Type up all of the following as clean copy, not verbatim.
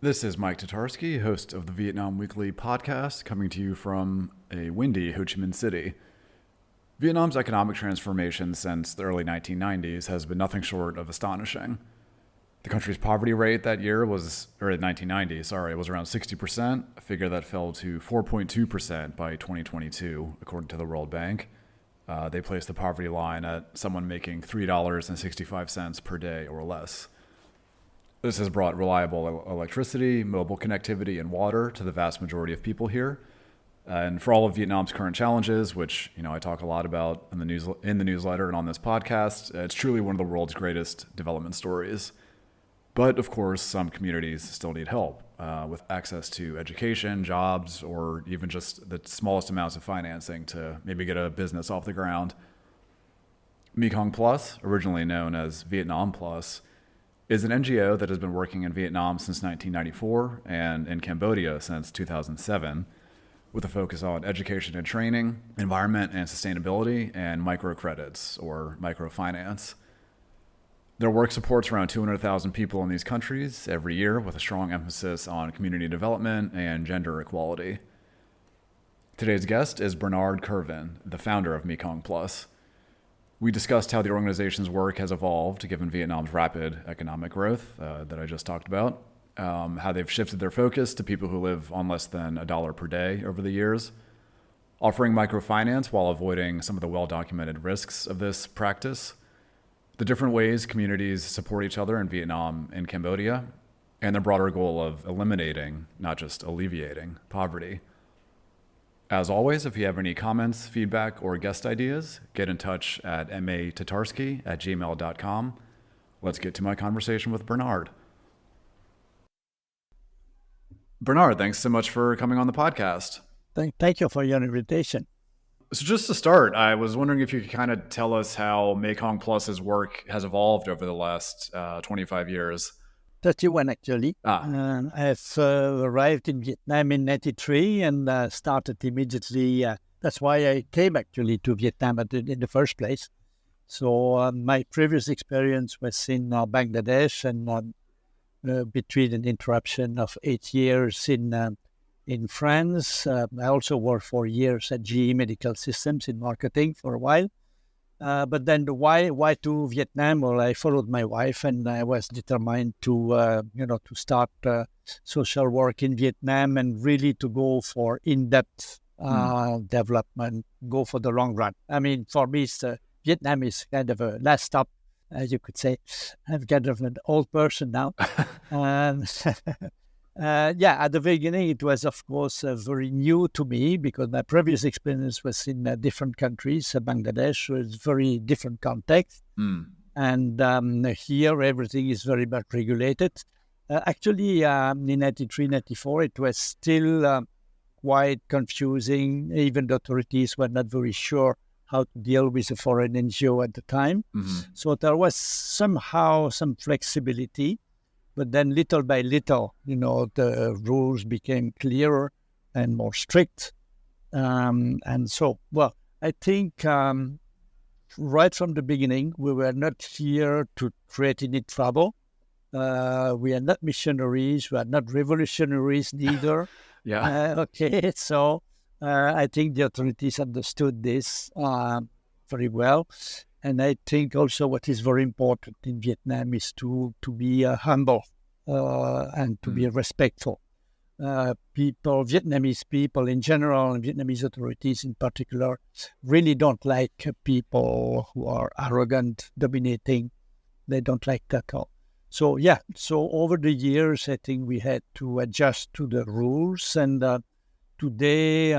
This is Mike Tatarski, host of the Vietnam Weekly podcast, coming to you from a windy Ho Chi Minh City. Vietnam's economic transformation since the early 1990s has been nothing short of astonishing. The country's poverty rate that year was, or in 1990, it was around 60%, a figure that fell to 4.2% by 2022, according to the World Bank. They placed the poverty line at someone making $3.65 per day or less. This has brought reliable electricity, mobile connectivity, and water to the vast majority of people here. And for all of Vietnam's current challenges, which I talk a lot about in the newsletter and on this podcast, it's truly one of the world's greatest development stories. But of course, some communities still need help with access to education, jobs, or even just the smallest amounts of financing to maybe get a business off the ground. Makong Plus, originally known as Vietnam Plus, is an NGO that has been working in Vietnam since 1994 and in Cambodia since 2007, with a focus on education and training, environment and sustainability, and microcredits or microfinance. Their work supports around 200,000 people in these countries every year, with a strong emphasis on community development and gender equality. Today's guest is Bernard Kervin, the founder of Makong Plus. We discussed how the organization's work has evolved given Vietnam's rapid economic growth that I just talked about, how they've shifted their focus to people who live on less than $1 per day over the years, offering microfinance while avoiding some of the well-documented risks of this practice, the different ways communities support each other in Vietnam and Cambodia, and the broader goal of eliminating, not just alleviating, poverty. As always, if you have any comments, feedback, or guest ideas, get in touch at matatarski@gmail.com. Let's get to my conversation with Bernard. Bernard, thanks so much for coming on the podcast. Thank you for your invitation. So just to start, I was wondering if you could kind of tell us how Makong Plus's work has evolved over the last 25 years. 31 actually. I've arrived in Vietnam in 93 and started immediately. That's why I came actually to Vietnam in the first place. So my previous experience was in Bangladesh and between an interruption of 8 years in France. I also worked for years at GE Medical Systems in marketing for a while. But then why to Vietnam? Well, I followed my wife, and I was determined to start social work in Vietnam and really to go for in-depth development, go for the long run. I mean, for me, Vietnam is kind of a last stop, as you could say. I'm kind of an old person now. At the beginning, it was, of course, very new to me because my previous experience was in different countries. Bangladesh was very different context. And here, everything is very much regulated. Actually, in 93, 94, it was still quite confusing. Even the authorities were not very sure how to deal with a foreign NGO at the time. So there was somehow some flexibility. But then little by little, the rules became clearer and more strict. And so, I think right from the beginning, we were not here to create any trouble. We are not missionaries. We are not revolutionaries neither. So I think the authorities understood this very well. And I think also what is very important in Vietnam is to be humble and to be respectful. Vietnamese people in general, and Vietnamese authorities in particular, really don't like people who are arrogant, dominating. They don't like that at all. So over the years, I think we had to adjust to the rules. And today,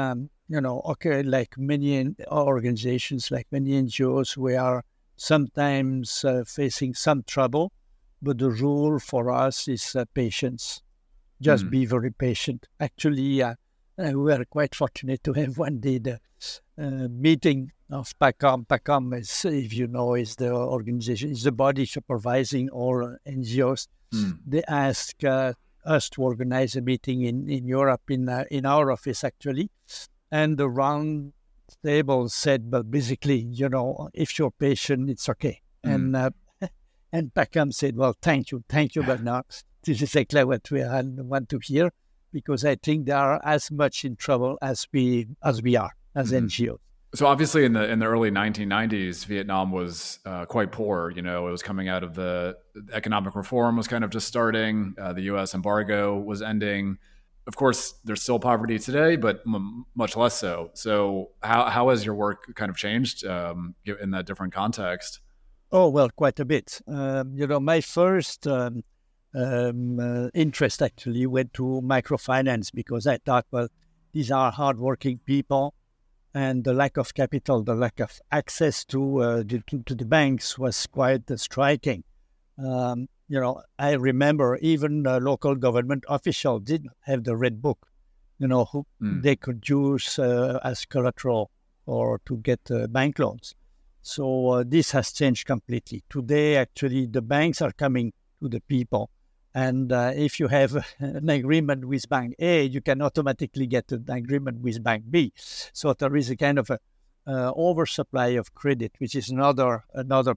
like many organizations, like many NGOs, we are sometimes facing some trouble, but the rule for us is patience. Just be very patient. Actually, we were quite fortunate to have one day the meeting of PACOM. PACOM, is, if you know, is the organization, is the body supervising all NGOs. They asked us to organize a meeting in Europe, in our office, actually. And the round table said, but basically, if you're patient, it's okay. And PACOM said, well, thank you, Bernard. This is exactly what we want to hear, because I think they are as much in trouble as we are as NGOs. So obviously in the early 1990s, Vietnam was quite poor. It was coming out of the economic reform was kind of just starting. The U.S. embargo was ending. Of course, there's still poverty today, but much less so. So how has your work kind of changed in that different context? Oh, well, quite a bit. My first interest actually went to microfinance, because I thought, well, these are hardworking people, and the lack of capital, the lack of access to the banks was quite striking. I remember even local government officials didn't have the red book, who they could use as collateral or to get bank loans. So this has changed completely. Today, actually, the banks are coming to the people. And if you have an agreement with Bank A, you can automatically get an agreement with Bank B. So there is a kind of oversupply of credit, which is another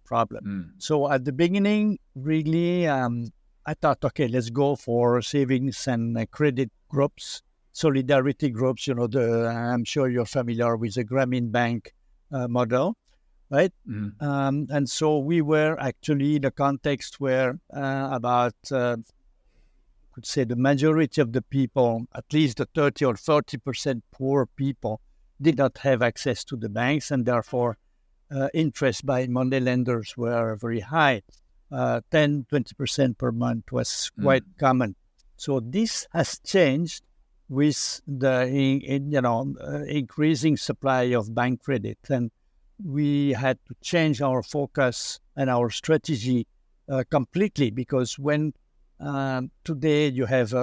problem. So at the beginning, really, I thought, okay, let's go for savings and credit groups, solidarity groups. I'm sure you're familiar with the Grameen Bank model. Right. And so we were actually in a context where about, could say, the majority of the people, at least the 30 or 40% poor people, did not have access to the banks, and therefore interest by money lenders were very high. 10-20% per month was quite common. So this has changed with the increasing supply of bank credit, and we had to change our focus and our strategy completely, because when today you have,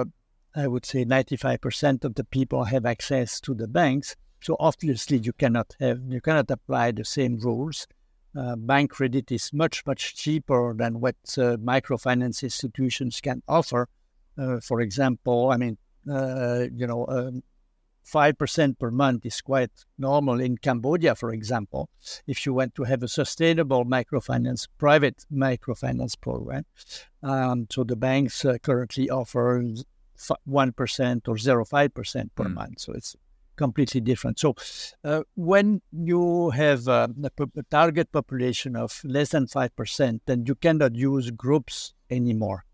I would say, 95% of the people have access to the banks, so obviously you cannot apply the same rules. Bank credit is much cheaper than what microfinance institutions can offer. For example, 5% per month is quite normal in Cambodia, for example, if you want to have a sustainable private microfinance program. So the banks currently offer 1% or 0.5% per month. So it's completely different. So when you have a target population of less than 5%, then you cannot use groups anymore,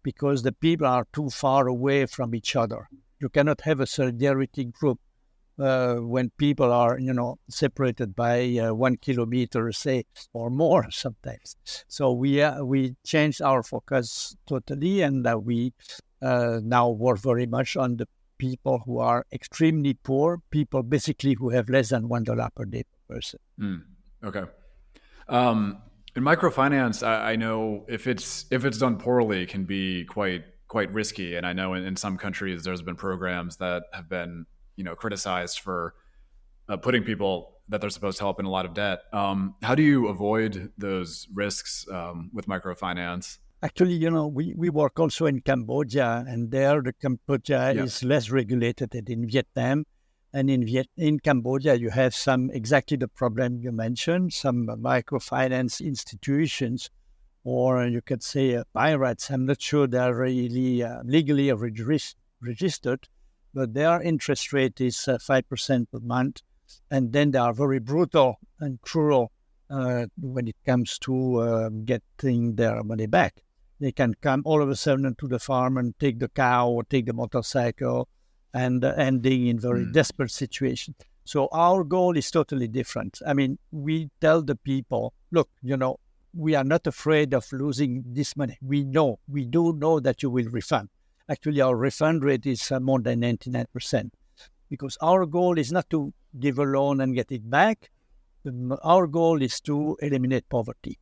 because the people are too far away from each other. You cannot have a solidarity group when people are, separated by 1 kilometer, say, or more sometimes. So we changed our focus totally, and we now work very much on the people who are extremely poor, people basically who have less than $1 per day per person. Okay. In microfinance, I know if it's done poorly, it can be quite risky. And I know in some countries there's been programs that have been, criticized for putting people that they're supposed to help in a lot of debt. How do you avoid those risks with microfinance? Actually, we work also in Cambodia, and there the Cambodia is less regulated than in Vietnam. And in Cambodia, you have exactly the problem you mentioned, some microfinance institutions, or you could say pirates. I'm not sure they're really legally registered, but their interest rate is 5% per month. And then they are very brutal and cruel when it comes to getting their money back. They can come all of a sudden to the farm and take the cow or take the motorcycle, and ending in very desperate situations. So our goal is totally different. We tell the people, look, we are not afraid of losing this money. We do know that you will refund. Actually, our refund rate is more than 99%, because our goal is not to give a loan and get it back. Our goal is to eliminate poverty.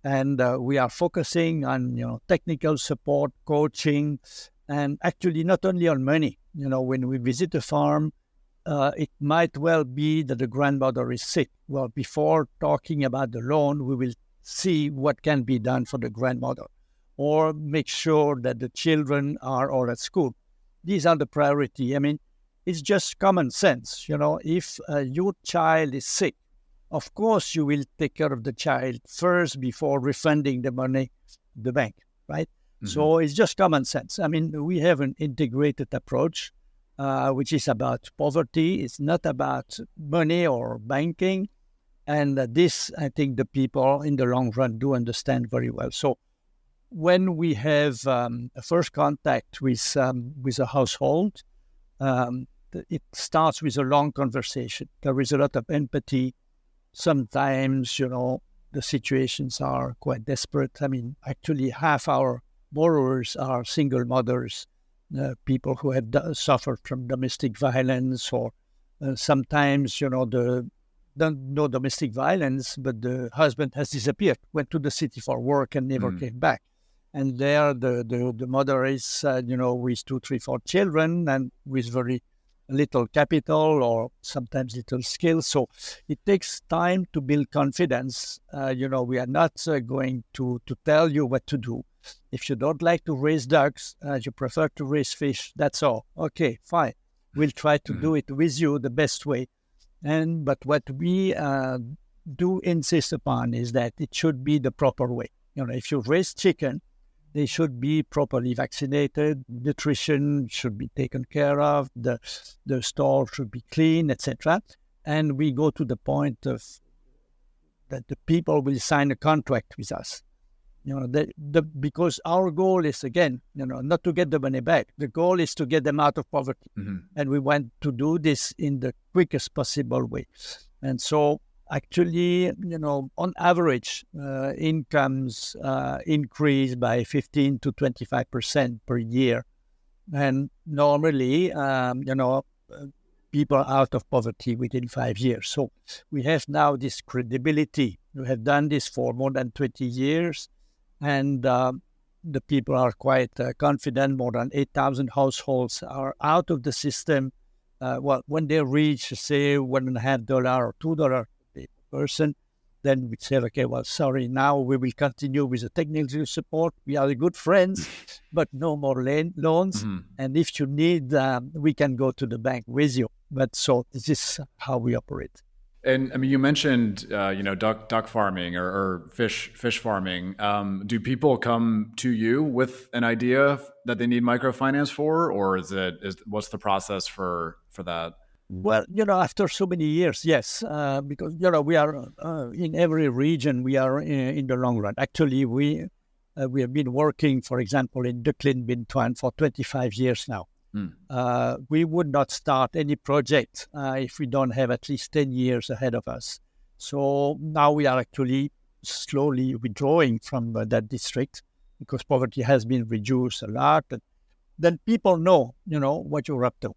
And we are focusing on, technical support, coaching, and actually not only on money. When we visit a farm, it might well be that the grandmother is sick. Well, before talking about the loan, we will see what can be done for the grandmother, or make sure that the children are all at school. These are the priority. It's just common sense. If your child is sick, of course you will take care of the child first before refunding the money to the bank, right? So it's just common sense. I mean, we have an integrated approach, which is about poverty. It's not about money or banking. And this, I think the people in the long run do understand very well. So when we have a first contact with a household, it starts with a long conversation. There is a lot of empathy. Sometimes, the situations are quite desperate. I mean, actually, half our borrowers are single mothers, people who have suffered from domestic violence, or sometimes, no domestic violence, but the husband has disappeared, went to the city for work and never came back. And there, the mother is, with 2, 3, 4 children and with very little capital or sometimes little skill. So it takes time to build confidence. We are not going to tell you what to do. If you don't like to raise ducks, you prefer to raise fish, that's all. Okay, fine. We'll try to do it with you the best way. But what we do insist upon is that it should be the proper way. If you raise chicken, they should be properly vaccinated. Nutrition should be taken care of. The store should be clean, etc. And we go to the point of that the people will sign a contract with us. Because our goal is, again, not to get the money back. The goal is to get them out of poverty. And we want to do this in the quickest possible way. And so actually, on average, incomes increase by 15 to 25% per year. And normally, people are out of poverty within 5 years. So we have now this credibility. We have done this for more than 20 years. And the people are quite confident. More than 8,000 households are out of the system. When they reach, say, $1.50 or $2 per person, then we say, okay, well, sorry, now we will continue with the technical support. We are good friends, but no more loans. And if you need, we can go to the bank with you. But so this is how we operate. And I mean, you mentioned, duck farming or fish farming. Do people come to you with an idea that they need microfinance for, or what's the process for that? Well, after so many years, yes, because we are in every region. We are in the long run. Actually, we have been working, for example, in Duc Linh Binh Thuan for 25 years now. We would not start any project if we don't have at least 10 years ahead of us. So now we are actually slowly withdrawing from that district because poverty has been reduced a lot. And then people know, what you're up to.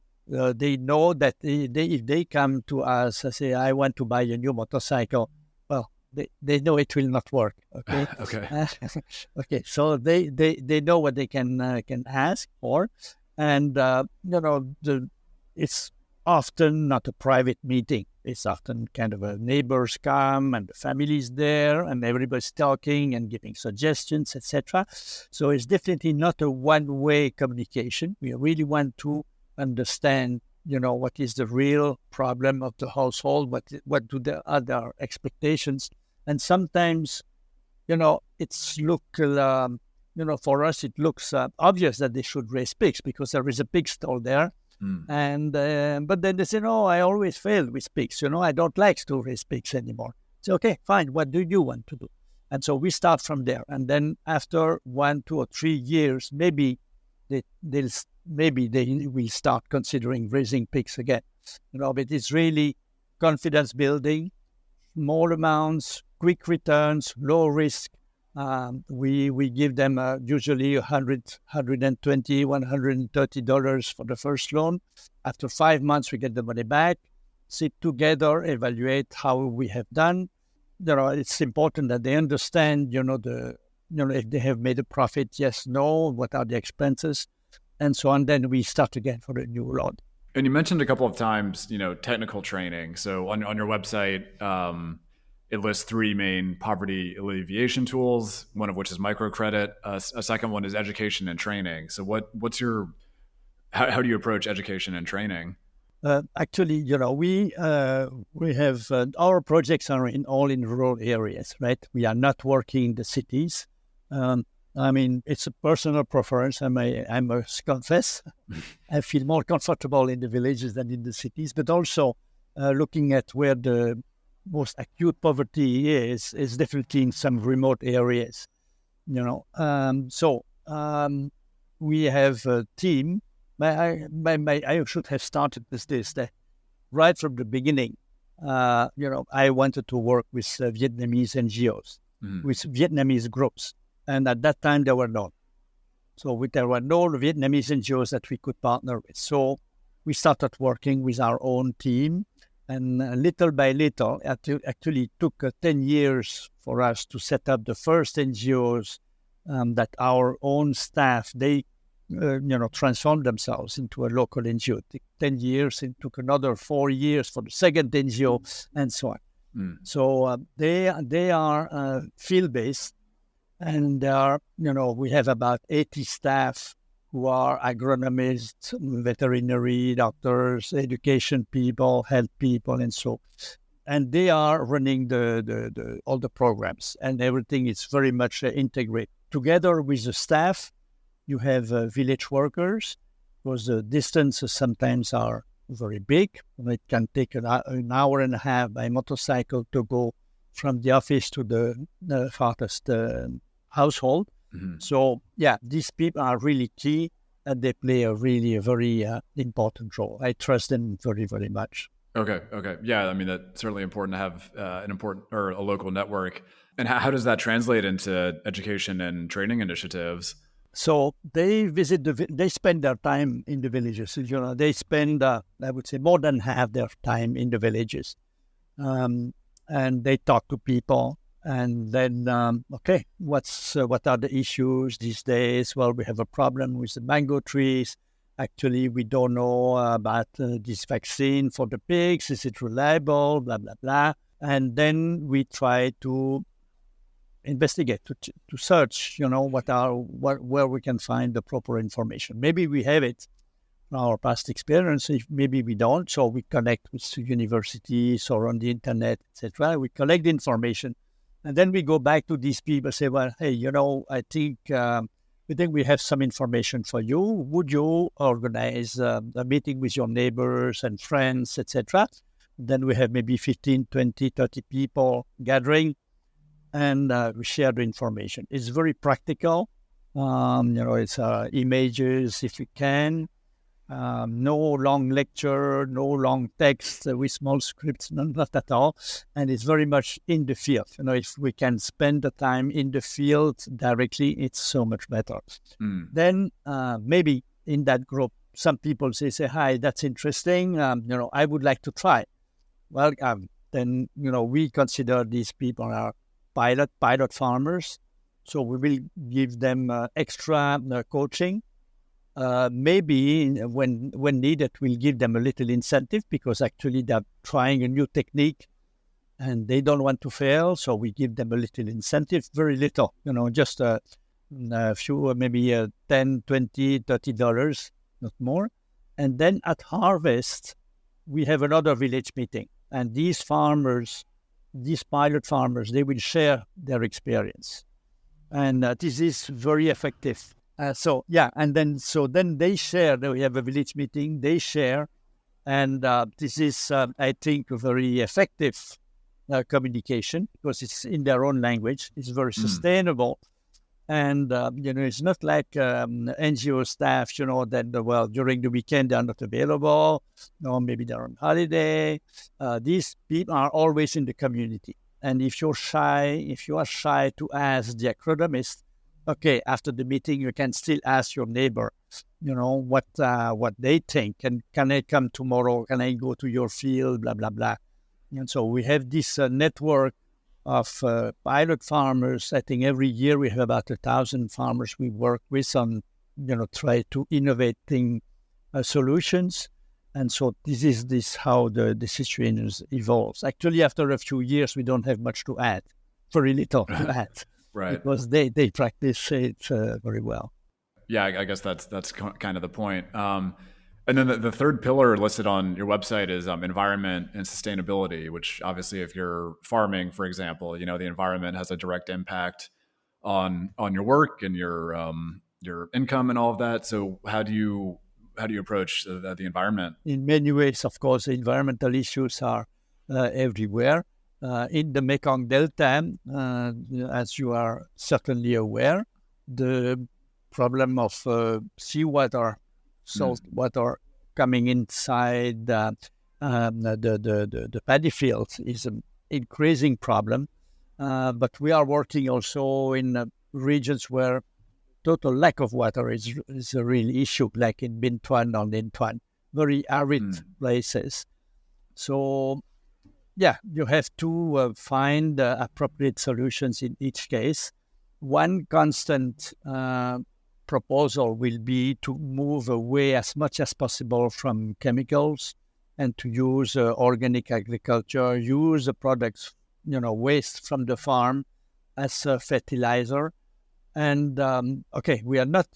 They know that if they come to us and say, I want to buy a new motorcycle, well, they know it will not work. Okay. Okay. Okay. So they know what they can ask for. And, it's often not a private meeting. It's often kind of a neighbors come and the family's there and everybody's talking and giving suggestions, etc. So it's definitely not a one-way communication. We really want to understand, what is the real problem of the household, what do the other expectations. And sometimes, it's for us, it looks obvious that they should raise pigs because there is a pig stall there. And but then they say, no, I always failed with pigs. I don't like to raise pigs anymore. So, okay, fine. What do you want to do? And so we start from there. And then after 1, 2, or 3 years, maybe they will start considering raising pigs again. But it's really confidence building, small amounts, quick returns, low risk. We give them usually $120, $130 for the first loan. After 5 months, we get the money back, sit together, evaluate how we have done. It's important that they understand, if they have made a profit, yes, no, what are the expenses, and so on. Then we start again for a new loan. And you mentioned a couple of times, technical training. So on your website, it lists 3 main poverty alleviation tools, one of which is microcredit. A second one is education and training. So how do you approach education and training? Actually, we have our projects are all in rural areas, right? We are not working in the cities. I mean, it's a personal preference. I must confess. I feel more comfortable in the villages than in the cities, but also looking at where the most acute poverty is definitely in some remote areas. We have a team. I should have started with this right from the beginning. I wanted to work with Vietnamese NGOs, with Vietnamese groups, and at that time there were none. So there were no Vietnamese NGOs that we could partner with. So we started working with our own team, and little by little, actually it took 10 years for us to set up the first NGOs that our own staff, they transformed themselves into a local NGO. It took 10 years, it took another 4 years for the second NGO, and so on. So they are field-based, and we have about 80 staff who are agronomists, veterinary doctors, education people, health people, and so. And they are running all the programs, and everything is very much integrated. Together with the staff, you have village workers, because the distances sometimes are very big. It can take an hour and a half by motorcycle to go from the office to the farthest household. So, these people are really key, and they play a very important role. I trust them very, very much. Okay. Yeah, I mean, that's certainly important to have a local network. And how does that translate into education and training initiatives? So they spend their time in the villages. They spend, I would say, more than half their time in the villages. And they talk to people. And then, what are the issues these days? Well, we have a problem with the mango trees. Actually, we don't know about this vaccine for the pigs. Is it reliable? Blah, blah, blah. And then we try to investigate, to search, where we can find the proper information. Maybe we have it from our past experience, maybe we don't. So we connect with universities or on the internet, etc. We collect the information, and then we go back to these people, say, well, hey, I think we have some information for you. Would you organize a meeting with your neighbors and friends, etc.? Then we have maybe 15, 20, 30 people gathering, and we share the information. It's very practical. It's images if you can. No long lecture, no long text with small scripts, not at all. And it's very much in the field. If we can spend the time in the field directly, it's so much better. Then maybe in that group, some people say, hi, that's interesting. I would like to try. Well, then, we consider these people are pilot farmers. So we will give them extra coaching. Maybe when needed, we'll give them a little incentive, because actually they're trying a new technique and they don't want to fail. So we give them a little incentive, very little, just a few, maybe $10, $20, $30, not more. And then at harvest, we have another village meeting. And these pilot farmers, they will share their experience. And this is very effective. Then they share. We have a village meeting. They share, and this is, I think, a very effective communication, because it's in their own language. It's very sustainable, and it's not like NGO staff. That during the weekend they are not available. No, maybe they're on holiday. These people are always in the community, and if you are shy to ask the agronomist, okay, after the meeting, you can still ask your neighbor, what they think. And can I come tomorrow? Can I go to your field? Blah, blah, blah. And so we have this network of pilot farmers. I think every year we have about 1,000 farmers we work with on, try to innovating solutions. And so this is how the situation evolves. Actually, after a few years, we don't have much to add, very little to add. Right. Because they practice it very well. Yeah, I guess that's kind of the point. And then the third pillar listed on your website is environment and sustainability, which obviously if you're farming, for example, the environment has a direct impact on your work and your income and all of that. So how do you approach the environment? In many ways, of course, environmental issues are everywhere. In the Mekong Delta, as you are certainly aware, the problem of seawater, salt water coming inside the paddy fields is an increasing problem. But we are working also in regions where total lack of water is a real issue, like in Binh Thuan or Ninh Thuan, very arid places. So, yeah, you have to find appropriate solutions in each case. One constant proposal will be to move away as much as possible from chemicals and to use organic agriculture, use the products, waste from the farm as a fertilizer. And, we are not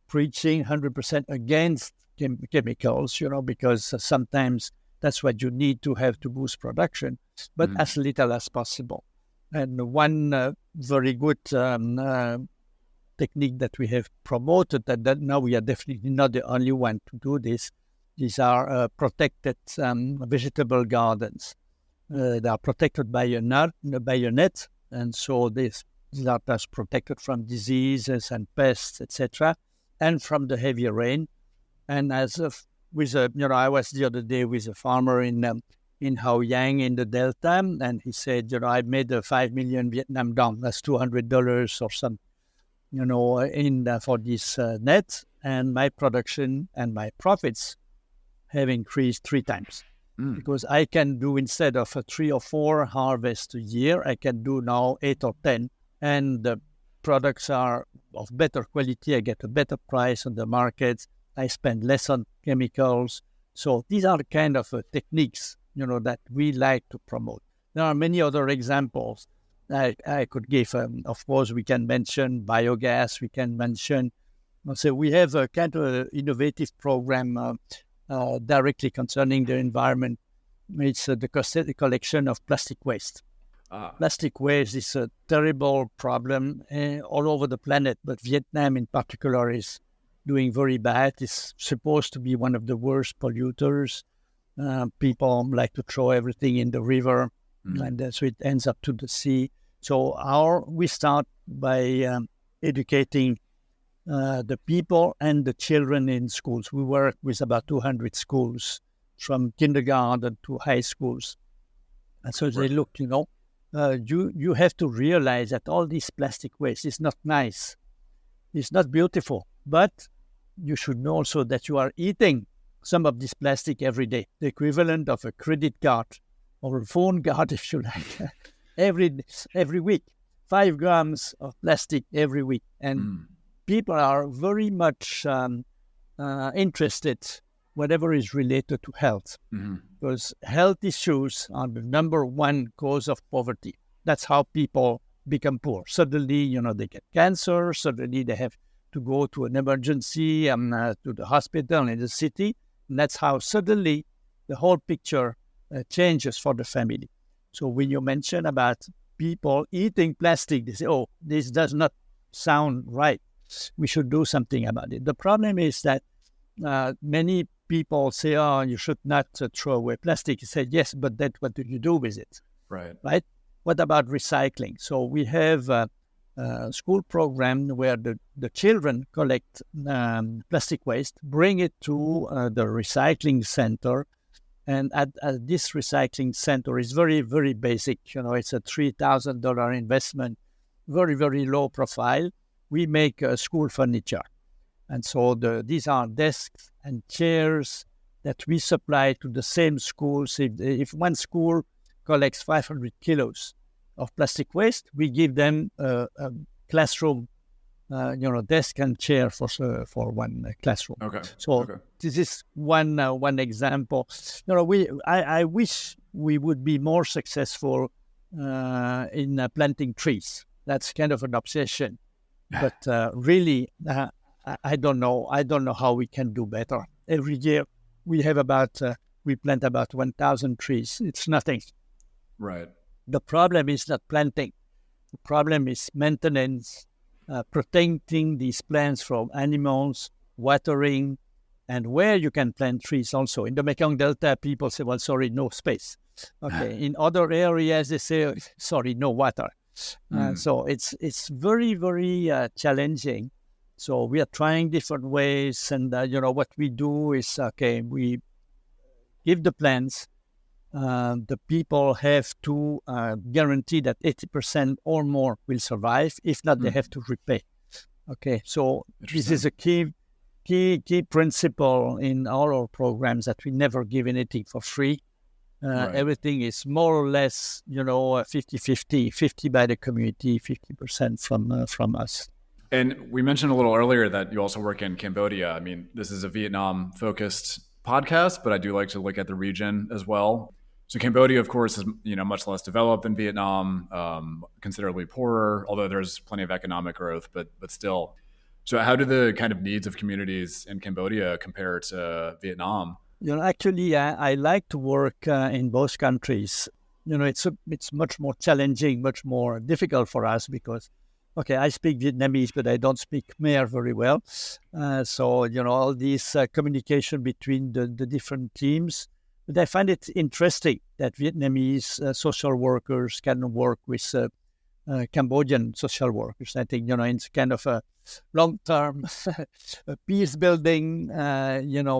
preaching 100% against chemicals, because sometimes that's what you need to have to boost production, but as little as possible. And one very good technique that we have promoted, that now we are definitely not the only one to do this, these are protected vegetable gardens. They are protected by a net, and so these are thus protected from diseases and pests, etc., and from the heavy rain. And I was the other day with a farmer in Hau Giang in the Delta, and he said, I made a 5 million Vietnam dong, that's $200 or some, for this net, and my production and my profits have increased 3 times. Because I can do, instead of 3 or 4 harvests a year, I can do now 8 or 10, and the products are of better quality. I get a better price on the market. I spend less on chemicals. So these are the kind of techniques, that we like to promote. There are many other examples I could give. Of course, we can mention biogas. We can mention, so we have a kind of innovative program directly concerning the environment. It's the collection of plastic waste. Plastic waste is a terrible problem all over the planet, but Vietnam in particular is doing very bad. It's supposed to be one of the worst polluters. People like to throw everything in the river, and so it ends up to the sea. So we start by educating the people and the children in schools. We work with about 200 schools, from kindergarten to high schools. And so they look, you have to realize that all this plastic waste is not nice. It's not beautiful. But you should know also that you are eating some of this plastic every day, the equivalent of a credit card or a phone card, if you like, every week. 5 grams of plastic every week. And people are very much interested whatever is related to health, because health issues are the number one cause of poverty. That's how people become poor. Suddenly, they get cancer. Suddenly, they have to go to an emergency to the hospital in the city. And that's how suddenly the whole picture changes for the family. So when you mention about people eating plastic, they say, oh, this does not sound right. We should do something about it. The problem is that many people say, oh, you should not throw away plastic. You say, yes, but then what do you do with it? Right? What about recycling? So we have a school program where the children collect plastic waste, bring it to the recycling center. And at this recycling center is very, very basic. It's a $3,000 investment, very, very low profile. We make school furniture. And so these are desks and chairs that we supply to the same schools. If one school collects 500 kilos of plastic waste, we give them a classroom, desk and chair for one classroom. This is one example. I wish we would be more successful in planting trees. That's kind of an obsession, but really, I don't know. I don't know how we can do better. Every year we plant about 1,000 trees. It's nothing. Right. The problem is not planting. The problem is maintenance protecting these plants from animals, watering, and where you can plant trees also. In the Mekong Delta, people say, well, sorry, no space. Okay. In other areas, they say, sorry, no water. So it's very, very challenging. So we are trying different ways. And, what we do is, we give the plants. The people have to guarantee that 80% or more will survive. If not, they have to repay. Okay, so this is a key principle in all our programs, that we never give anything for free. Right. Everything is more or less, 50-50, 50 by the community, 50% from us. And we mentioned a little earlier that you also work in Cambodia. I mean, this is a Vietnam-focused podcast, but I do like to look at the region as well. So Cambodia, of course, is much less developed than Vietnam, considerably poorer, although there's plenty of economic growth, but still. So how do the kind of needs of communities in Cambodia compare to Vietnam? Actually, I like to work in both countries. It's much more challenging, much more difficult for us because, I speak Vietnamese, but I don't speak Khmer very well. So, all this communication between the different teams. But I find it interesting that Vietnamese social workers can work with Cambodian social workers. I think, it's kind of a long-term peace building,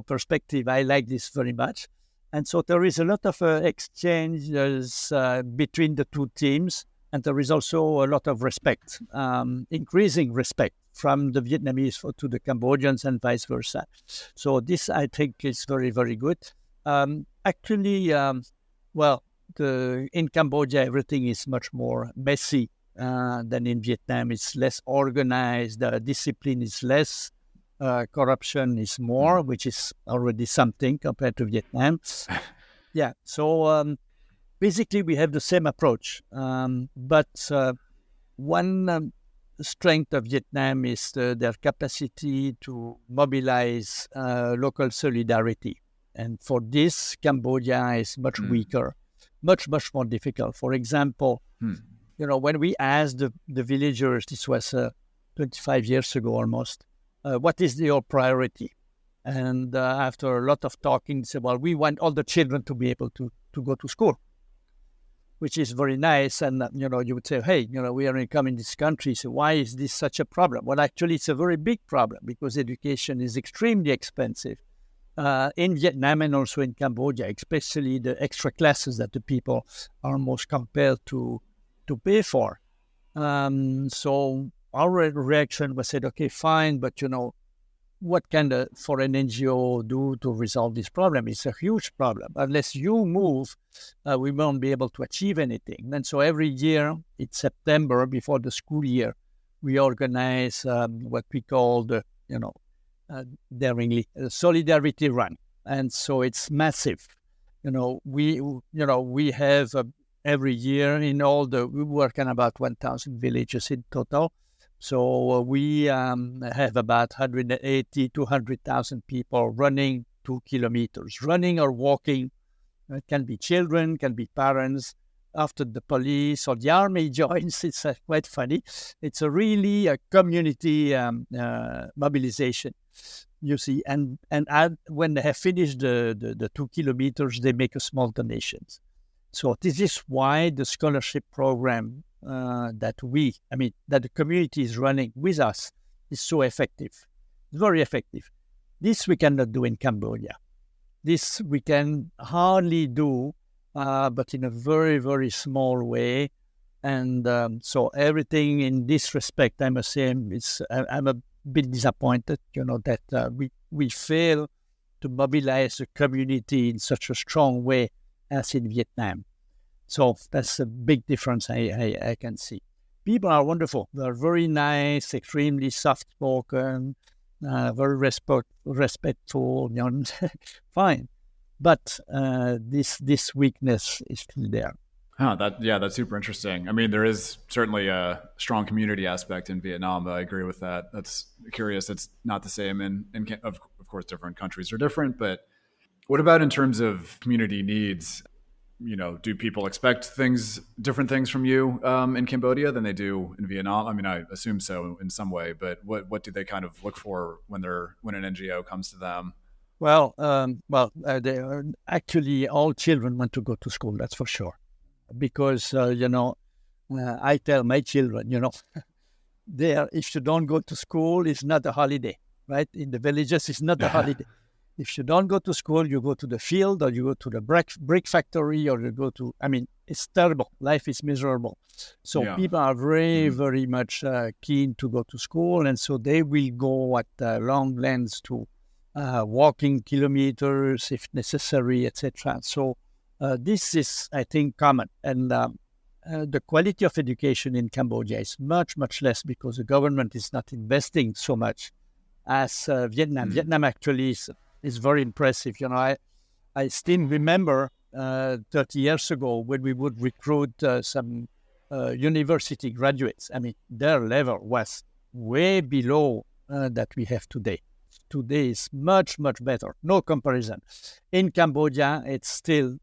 perspective. I like this very much. And so there is a lot of exchanges between the two teams. And there is also a lot of respect, increasing respect from the Vietnamese to the Cambodians and vice versa. So this, I think, is very, very good. Actually, in Cambodia, everything is much more messy than in Vietnam. It's less organized. The discipline is less. Corruption is more, which is already something compared to Vietnam. Yeah. So basically, we have the same approach. But one strength of Vietnam is their capacity to mobilize local solidarity. And for this, Cambodia is much weaker, much more difficult. For example, when we asked the villagers, this was 25 years ago almost, what is your priority? And after a lot of talking, they said, well, we want all the children to be able to go to school, which is very nice. And, you would say, hey, we are coming in this country, so why is this such a problem? Well, actually, it's a very big problem because education is extremely expensive. In Vietnam and also in Cambodia, especially the extra classes that the people are most compelled to pay for. So our reaction was said, okay, fine, but what can the foreign NGO do to resolve this problem? It's a huge problem. Unless you move, we won't be able to achieve anything. And so every year, in September, before the school year, we organize what we call the, daringly, a solidarity run. And so it's massive. We have every year we work in about 1,000 villages in total. So we have about 180, 200,000 people running 2 kilometers, running or walking. It can be children, can be parents. After the police or the army joins, it's quite funny. It's really a community mobilization, you see. And when they have finished the 2 kilometers, they make a small donations. So this is why the scholarship program that the community is running with us is so effective. It's very effective. This we cannot do in Cambodia. This we can hardly do, but in a very, very small way. And so everything in this respect, I must say, I'm a bit disappointed, that we fail to mobilize the community in such a strong way as in Vietnam. So that's a big difference I can see. People are wonderful. They're very nice, extremely soft-spoken, very respectful, fine. But this weakness is still there. That's super interesting. I mean, there is certainly a strong community aspect in Vietnam. I agree with that. That's curious. It's not the same in of course, different countries are different. But what about in terms of community needs? do people expect different things from you in Cambodia than they do in Vietnam? I mean, I assume so in some way, but what do they kind of look for when an NGO comes to them? Actually, all children want to go to school. That's for sure, because I tell my children, there, if you don't go to school, it's not a holiday, right? In the villages, it's not a holiday. If you don't go to school, you go to the field, or you go to the brick factory, or you go to, it's terrible. Life is miserable. So people are very, very much keen to go to school. And so they will go at long lengths to walking kilometers if necessary, etc. So this is, I think, common. And the quality of education in Cambodia is much, much less because the government is not investing so much as Vietnam. Vietnam actually is very impressive. I still remember 30 years ago when we would recruit some university graduates. Their level was way below that we have today. Today is much, much better. No comparison. In Cambodia, it's still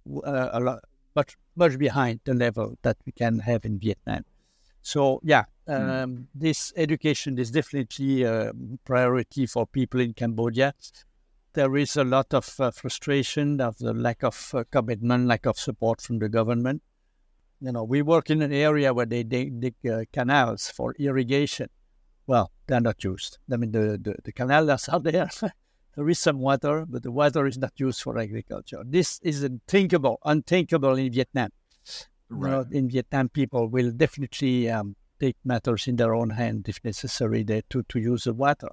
much behind the level that we can have in Vietnam. So, this education is definitely a priority for people in Cambodia. There is a lot of frustration of the lack of commitment, lack of support from the government. We work in an area where they dig canals for irrigation. Well, they're not used. The canals are there. There is some water, but the water is not used for agriculture. This is unthinkable in Vietnam. Right. In Vietnam, people will definitely take matters in their own hand if necessary to use the water.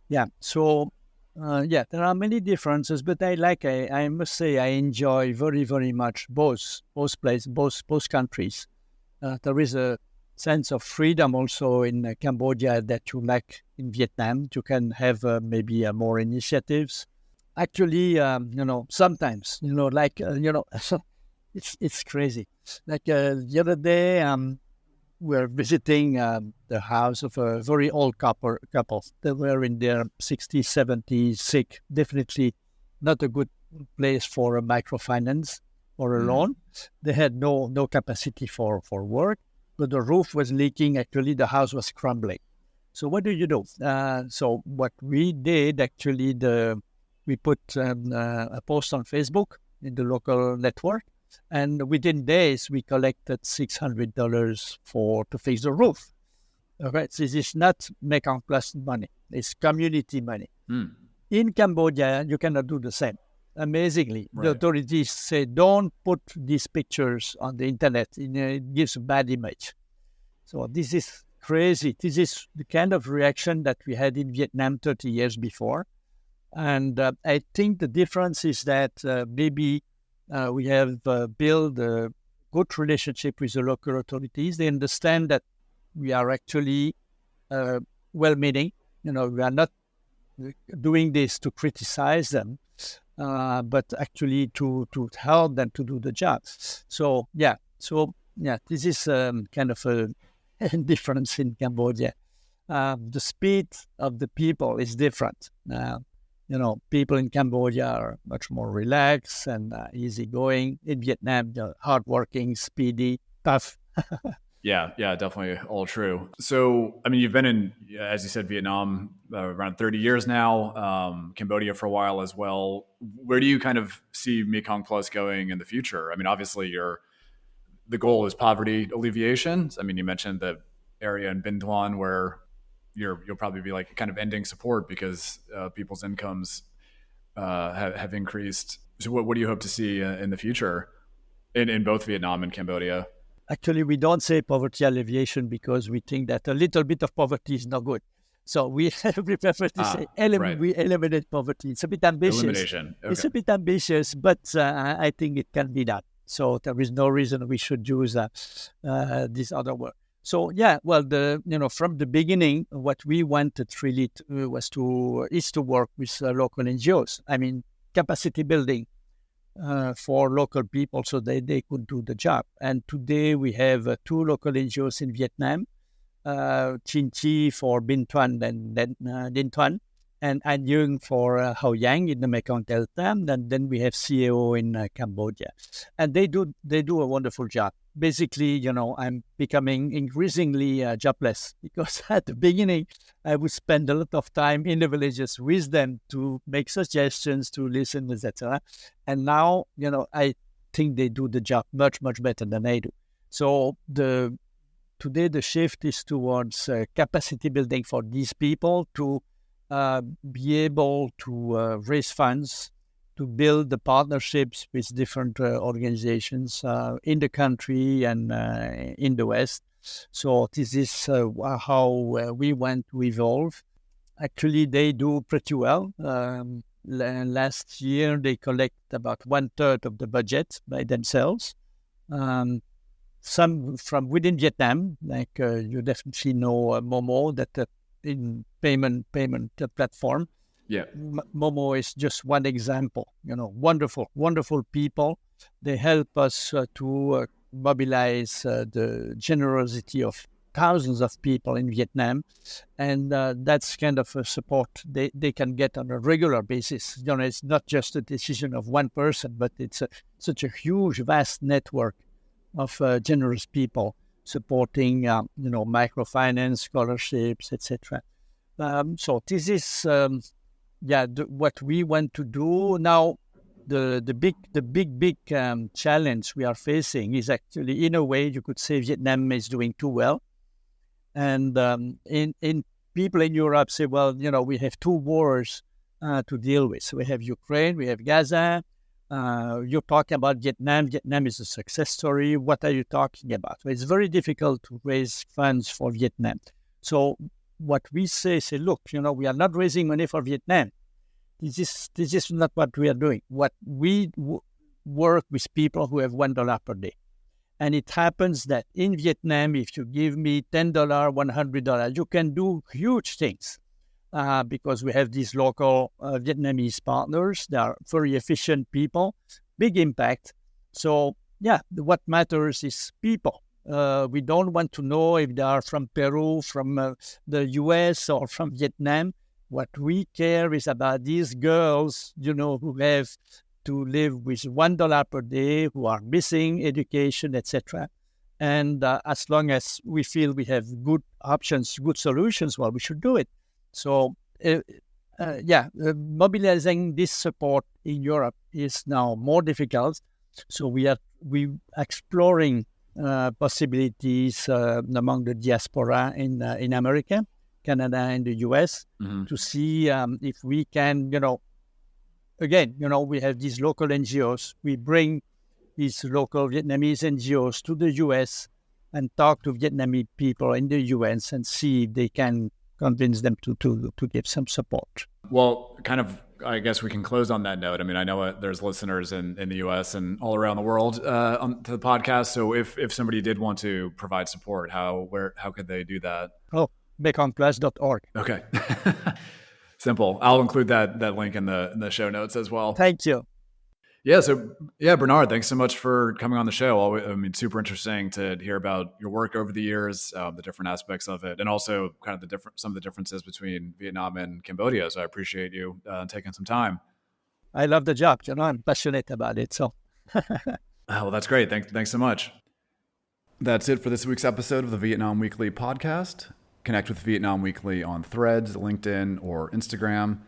Yeah, so there are many differences, but I must say I enjoy very, very much both places, both countries. There is a sense of freedom also in Cambodia that you lack in Vietnam. You can have maybe more initiatives. Actually, sometimes, it's crazy. Like the other day, we're visiting the house of a very old couple. They were in their 60s, 70s, sick. Definitely not a good place for a microfinance or a loan. They had no capacity for work, but the roof was leaking. Actually, the house was crumbling. So what do you do? So what we did, actually, we put a post on Facebook in the local network. And within days, we collected $600 to fix the roof. Okay, so this is not Makong Plus money; it's community money. In Cambodia, you cannot do the same. Amazingly, the authorities say don't put these pictures on the internet; it gives a bad image. So this is crazy. This is the kind of reaction that we had in Vietnam 30 years before, and I think the difference is that maybe. We have built a good relationship with the local authorities. They understand that we are actually well-meaning. We are not doing this to criticize them, but actually to help them to do the job. So this is kind of a difference in Cambodia. The speed of the people is different. People in Cambodia are much more relaxed and easygoing. In Vietnam, they're hardworking, speedy, tough. Yeah, definitely all true. So, you've been in, as you said, Vietnam around 30 years now, Cambodia for a while as well. Where do you kind of see Mekong Plus going in the future? Obviously, the goal is poverty alleviation. You mentioned the area in Binh Thuan where you'll probably be like kind of ending support because people's incomes have increased. So what do you hope to see in the future in both Vietnam and Cambodia? Actually, we don't say poverty alleviation because we think that a little bit of poverty is not good. So we prefer to say we eliminate poverty. It's a bit ambitious. Elimination. Okay. It's a bit ambitious, but I think it can be done. So there is no reason we should use this other word. So from the beginning, what we wanted really is to work with local NGOs. Capacity building for local people so they could do the job. And today we have 2 local NGOs in Vietnam, Chin Chi for Binh Thuan and then Dinh Thuan, and Young for Hao Yang in the Mekong Delta, and then we have CAO in Cambodia, and they do a wonderful job. Basically, I'm becoming increasingly jobless because at the beginning I would spend a lot of time in the villages with them to make suggestions, to listen, etc. And now, I think they do the job much better than I do. So today the shift is towards capacity building for these people to be able to raise funds, to build the partnerships with different organizations in the country and in the West. So this is how we want to evolve. Actually, they do pretty well. Last year, they collect about 1/3 of the budget by themselves. Some from within Vietnam, like you definitely know Momo, that in payment platform. Yeah, Momo is just one example. Wonderful people. They help us to mobilize the generosity of thousands of people in Vietnam, and that's kind of a support they can get on a regular basis. It's not just a decision of one person, but it's such a huge, vast network of generous people supporting, microfinance, scholarships, etc. So this is, what we want to do now. The big challenge we are facing is actually, in a way, you could say Vietnam is doing too well, and in people in Europe say, well, we have two wars to deal with. So we have Ukraine, we have Gaza. You're talking about Vietnam. Vietnam is a success story. What are you talking about? So it's very difficult to raise funds for Vietnam. So what we say, look, we are not raising money for Vietnam. This is not what we are doing. What we work with people who have $1 per day. And it happens that in Vietnam, if you give me $10, $100, you can do huge things. Because we have these local Vietnamese partners. They are very efficient people, big impact. So, what matters is people. We don't want to know if they are from Peru, from the US, or from Vietnam. What we care is about these girls, who have to live with $1 per day, who are missing education, etc. And as long as we feel we have good options, good solutions, well, we should do it. So, mobilizing this support in Europe is now more difficult. So we exploring possibilities among the diaspora in America, Canada, and the US to see if we can, we have these local NGOs. We bring these local Vietnamese NGOs to the US and talk to Vietnamese people in the US and see if they can convince them to give some support. Well, I guess we can close on that note. I mean, I know there's listeners in the U.S. and all around the world to the podcast. So if somebody did want to provide support, how could they do that? Oh, makongplus.org. Okay. Simple. I'll include that link in the show notes as well. Thank you. Yeah. So Bernard, thanks so much for coming on the show. I mean, super interesting to hear about your work over the years, the different aspects of it, and also kind of some of the differences between Vietnam and Cambodia. So I appreciate you taking some time. I love the job. I'm passionate about it. So, well, that's great. Thanks so much. That's it for this week's episode of the Vietnam Weekly podcast. Connect with Vietnam Weekly on Threads, LinkedIn, or Instagram.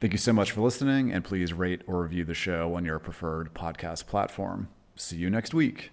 Thank you so much for listening, and please rate or review the show on your preferred podcast platform. See you next week.